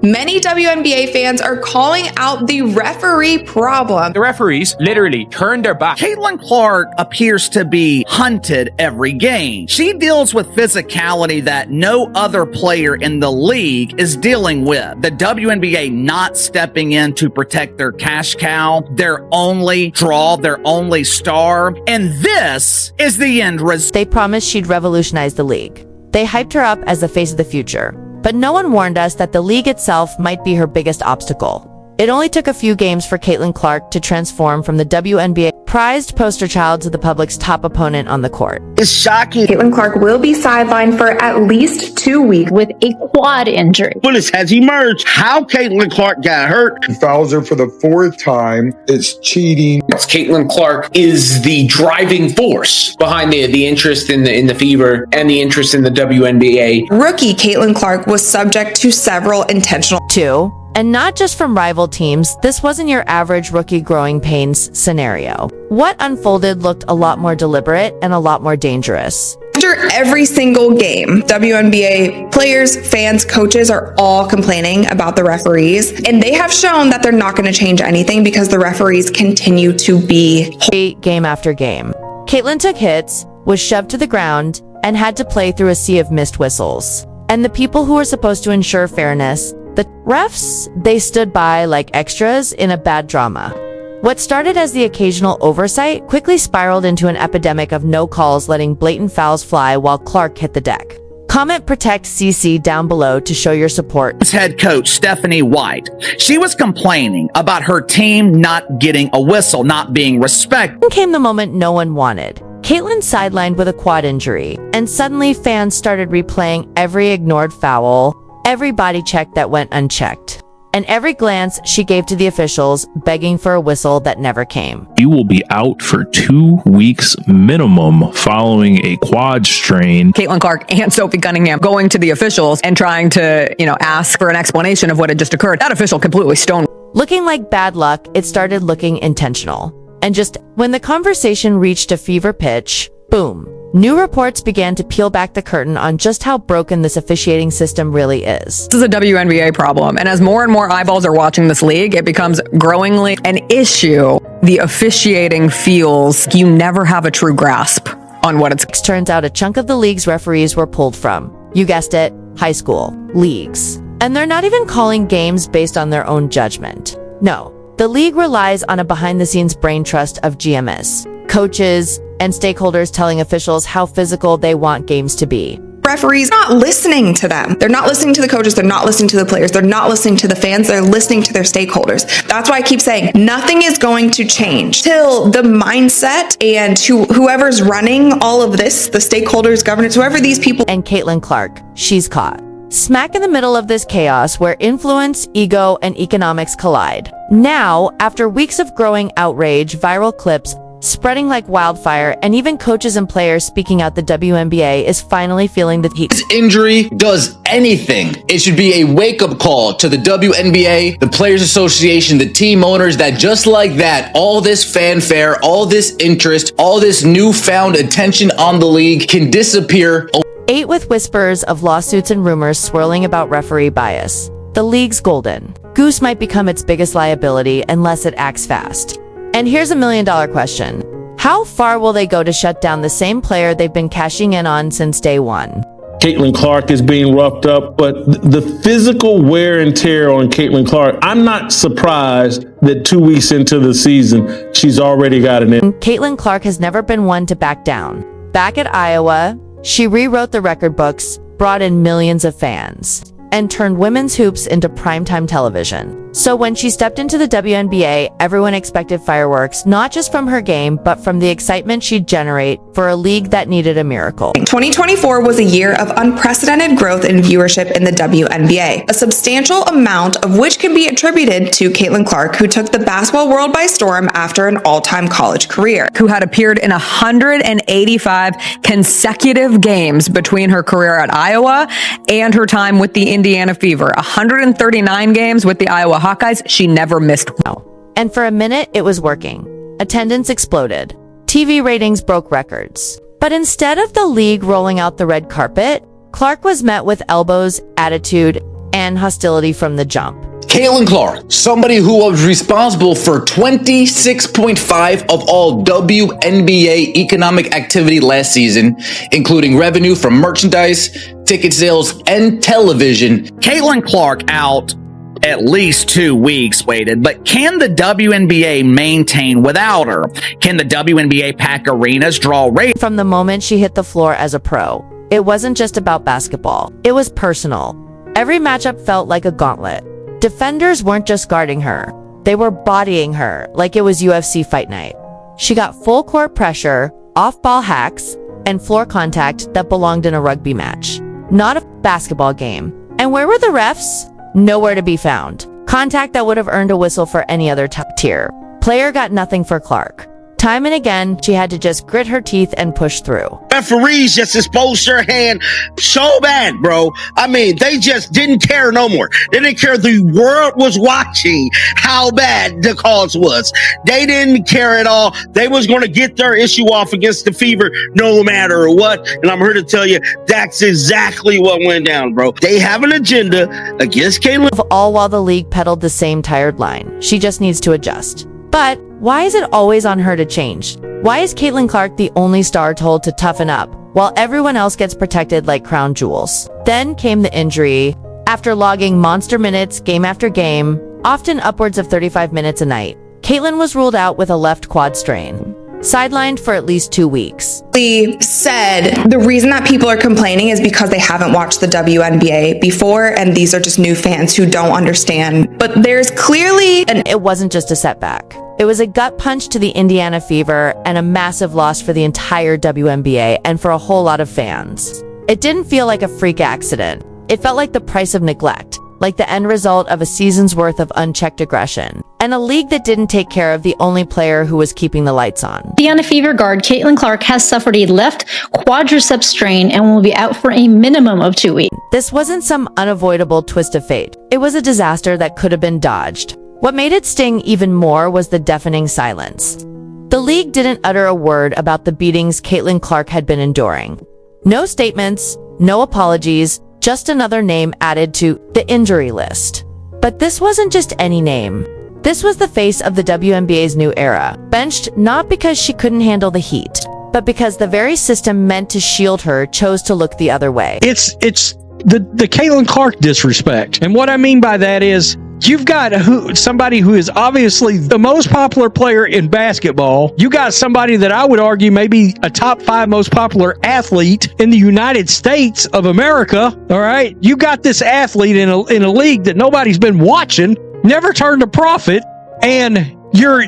Many WNBA fans are calling out the referee problem. The referees literally turned their back. Caitlin Clark appears to be hunted every game. She deals with physicality that no other player in the league is dealing with. The WNBA not stepping in to protect their cash cow, their only draw, their only star. And this is the end result. They promised she'd revolutionize the league. They hyped her up as the face of the future. But no one warned us that the league itself might be her biggest obstacle. It only took a few games for Caitlin Clark to transform from the WNBA prized poster child to the public's top opponent on the court. It's shocking. Caitlin Clark will be sidelined for at least 2 weeks with a quad injury. Bullets has emerged. How Caitlin Clark got hurt. He fouls her for the 4th time. It's cheating. Caitlin Clark is the driving force behind the interest in the Fever and the interest in the WNBA. Rookie Caitlin Clark was subject to several intentional and not just from rival teams. This wasn't your average rookie growing pains scenario. What unfolded looked a lot more deliberate and a lot more dangerous. After every single game, WNBA players, fans, coaches are all complaining about the referees, and they have shown that they're not going to change anything because the referees continue to be game after game. Caitlin took hits, was shoved to the ground, and had to play through a sea of missed whistles. And the people who were supposed to ensure fairness, the refs, they stood by like extras in a bad drama. What started as the occasional oversight quickly spiraled into an epidemic of no calls, letting blatant fouls fly while Clark hit the deck. Comment Protect CC down below to show your support. Head coach Stephanie White. She was complaining about her team not getting a whistle, not being respected. Then came the moment no one wanted. Caitlin sidelined with a quad injury, and suddenly fans started replaying every ignored foul, every body check that went unchecked, and every glance she gave to the officials, begging for a whistle that never came. He will be out for 2 weeks minimum following a quad strain. Caitlin Clark and Sophie Cunningham going to the officials and trying to, ask for an explanation of what had just occurred. That official completely stoned. Looking like bad luck, it started looking intentional. And just when the conversation reached a fever pitch, boom. New reports began to peel back the curtain on just how broken this officiating system really is. This is a WNBA problem, and as more and more eyeballs are watching this league, it becomes growingly an issue. The officiating feels you never have a true grasp on what it's. Turns out a chunk of the league's referees were pulled from, you guessed it, high school leagues. And they're not even calling games based on their own judgment. No, the league relies on a behind-the-scenes brain trust of GMs, coaches, and stakeholders telling officials how physical they want games to be. Referees not listening to them. They're not listening to the coaches. They're not listening to the players. They're not listening to the fans. They're listening to their stakeholders. That's why I keep saying nothing is going to change till the mindset and whoever's running all of this, the stakeholders, governance, whoever these people. And Caitlin Clark, she's caught. Smack in the middle of this chaos where influence, ego, and economics collide. Now, after weeks of growing outrage, viral clips spreading like wildfire, and even coaches and players speaking out, the WNBA is finally feeling the heat. This injury does anything. It should be a wake-up call to the WNBA, the Players Association, the team owners, that just like that, all this fanfare, all this interest, all this newfound attention on the league can disappear. Ate with whispers of lawsuits and rumors swirling about referee bias. The league's golden goose might become its biggest liability unless it acts fast. And here's $1 million question. How far will they go to shut down the same player they've been cashing in on since day one? Caitlin Clark is being roughed up, but the physical wear and tear on Caitlin Clark, I'm not surprised that 2 weeks into the season, she's already got an in. Caitlin Clark has never been one to back down. Back at Iowa, she rewrote the record books, brought in millions of fans, and turned women's hoops into primetime television. So when she stepped into the WNBA, everyone expected fireworks, not just from her game, but from the excitement she'd generate for a league that needed a miracle. 2024 was a year of unprecedented growth in viewership in the WNBA, a substantial amount of which can be attributed to Caitlin Clark, who took the basketball world by storm after an all-time college career. Who had appeared in 185 consecutive games between her career at Iowa and her time with the Indiana Fever. 139 games with the Iowa Hawkeyes. She never missed one. And for a minute, it was working. Attendance exploded. TV ratings broke records. But instead of the league rolling out the red carpet, Clark was met with elbows, attitude, and hostility from the jump. Caitlin Clark, somebody who was responsible for 26.5 of all WNBA economic activity last season, including revenue from merchandise, ticket sales, and television. Caitlin Clark out at least 2 weeks waited, but can the WNBA maintain without her? Can the WNBA pack arenas draw ratings? From the moment she hit the floor as a pro, it wasn't just about basketball. It was personal. Every matchup felt like a gauntlet. Defenders weren't just guarding her. They were bodying her like it was UFC fight night. She got full court pressure, off-ball hacks, and floor contact that belonged in a rugby match, not a basketball game. And where were the refs? Nowhere to be found. Contact that would have earned a whistle for any other top tier player got nothing for Clark. Time and again, she had to just grit her teeth and push through. Referees just exposed her hand so bad, bro. I mean, they just didn't care no more. They didn't care. The world was watching how bad the cause was. They didn't care at all. They was going to get their issue off against the Fever no matter what. And I'm here to tell you, that's exactly what went down, bro. They have an agenda against Caitlin. All while the league peddled the same tired line. She just needs to adjust. But why is it always on her to change? Why is Caitlin Clark the only star told to toughen up, while everyone else gets protected like crown jewels? Then came the injury. After logging monster minutes game after game, often upwards of 35 minutes a night, Caitlin was ruled out with a left quad strain, sidelined for at least 2 weeks. He said the reason that people are complaining is because they haven't watched the WNBA before, and these are just new fans who don't understand. But there's clearly it wasn't just a setback. It was a gut punch to the Indiana Fever and a massive loss for the entire WNBA and for a whole lot of fans. It didn't feel like a freak accident. It felt like the price of neglect, like the end result of a season's worth of unchecked aggression, and a league that didn't take care of the only player who was keeping the lights on. Indiana Fever guard Caitlin Clark has suffered a left quadricep strain and will be out for a minimum of 2 weeks. This wasn't some unavoidable twist of fate. It was a disaster that could have been dodged. What made it sting even more was the deafening silence. The league didn't utter a word about the beatings Caitlin Clark had been enduring. No statements, no apologies, just another name added to the injury list. But this wasn't just any name. This was the face of the WNBA's new era, benched not because she couldn't handle the heat, but because the very system meant to shield her chose to look the other way. It's the Caitlin Clark disrespect. And what I mean by that is, you've got somebody who is obviously the most popular player in basketball. You got somebody that I would argue may be a top 5 most popular athlete in the United States of America. All right. You got this athlete in a league that nobody's been watching, never turned a profit, and your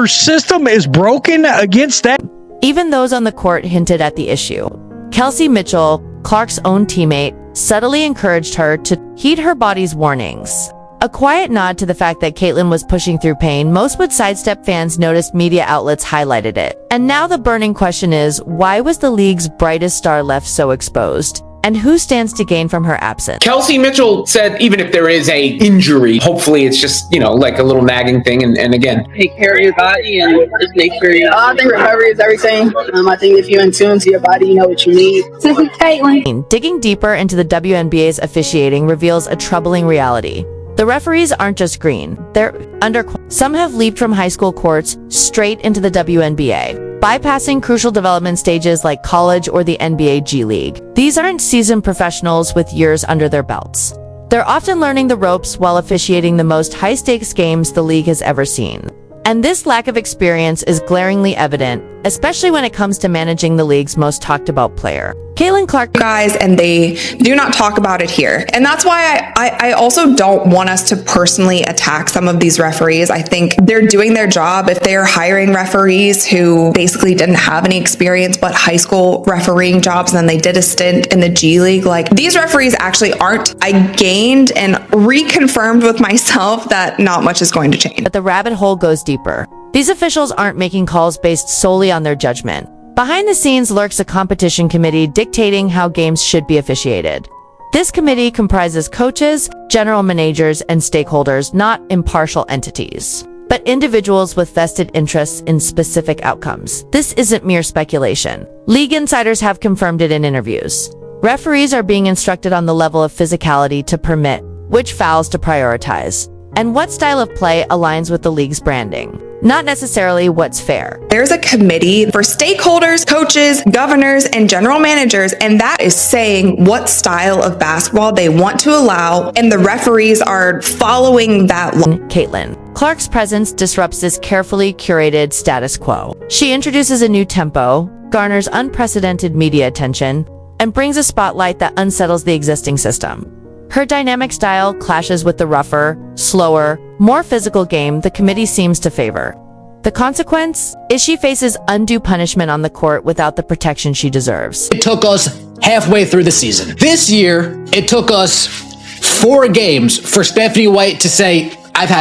system is broken against that. Even those on the court hinted at the issue. Kelsey Mitchell, Clark's own teammate, subtly encouraged her to heed her body's warnings. A quiet nod to the fact that Caitlin was pushing through pain. Most would sidestep fans noticed media outlets highlighted it. And now the burning question is, why was the league's brightest star left so exposed? And who stands to gain from her absence? Kelsey Mitchell said even if there is a injury, hopefully it's just, like a little nagging thing. And again, take care of your body and just make sure you... I think recovery is everything. I think if you're in tune to your body, you know what you need. Caitlin. Digging deeper into the WNBA's officiating reveals a troubling reality. The referees aren't just green. They're under. Some have leaped from high school courts straight into the WNBA, bypassing crucial development stages like college or the NBA G League. These aren't seasoned professionals with years under their belts. They're often learning the ropes while officiating the most high-stakes games the league has ever seen. And this lack of experience is glaringly evident, especially when it comes to managing the league's most talked-about player. Caitlin Clark, guys, and they do not talk about it here. And that's why I also don't want us to personally attack some of these referees. I think they're doing their job. If they're hiring referees who basically didn't have any experience but high school refereeing jobs, and then they did a stint in the G League, like, these referees actually aren't. I gained and reconfirmed with myself that not much is going to change. But the rabbit hole goes deeper. These officials aren't making calls based solely on their judgment. Behind the scenes lurks a competition committee dictating how games should be officiated. This committee comprises coaches, general managers, and stakeholders, not impartial entities, but individuals with vested interests in specific outcomes. This isn't mere speculation. League insiders have confirmed it in interviews. Referees are being instructed on the level of physicality to permit, which fouls to prioritize, and what style of play aligns with the league's branding, not necessarily what's fair. There's a committee for stakeholders, coaches, governors, and general managers, and that is saying what style of basketball they want to allow, and the referees are following that. Caitlin Clark's presence disrupts this carefully curated status quo. She introduces a new tempo, garners unprecedented media attention, and brings a spotlight that unsettles the existing system. Her dynamic style clashes with the rougher, slower, more physical game the committee seems to favor. The consequence is she faces undue punishment on the court without the protection she deserves. It took us halfway through the season. This year, it took us 4 games for Stephanie White to say, I've had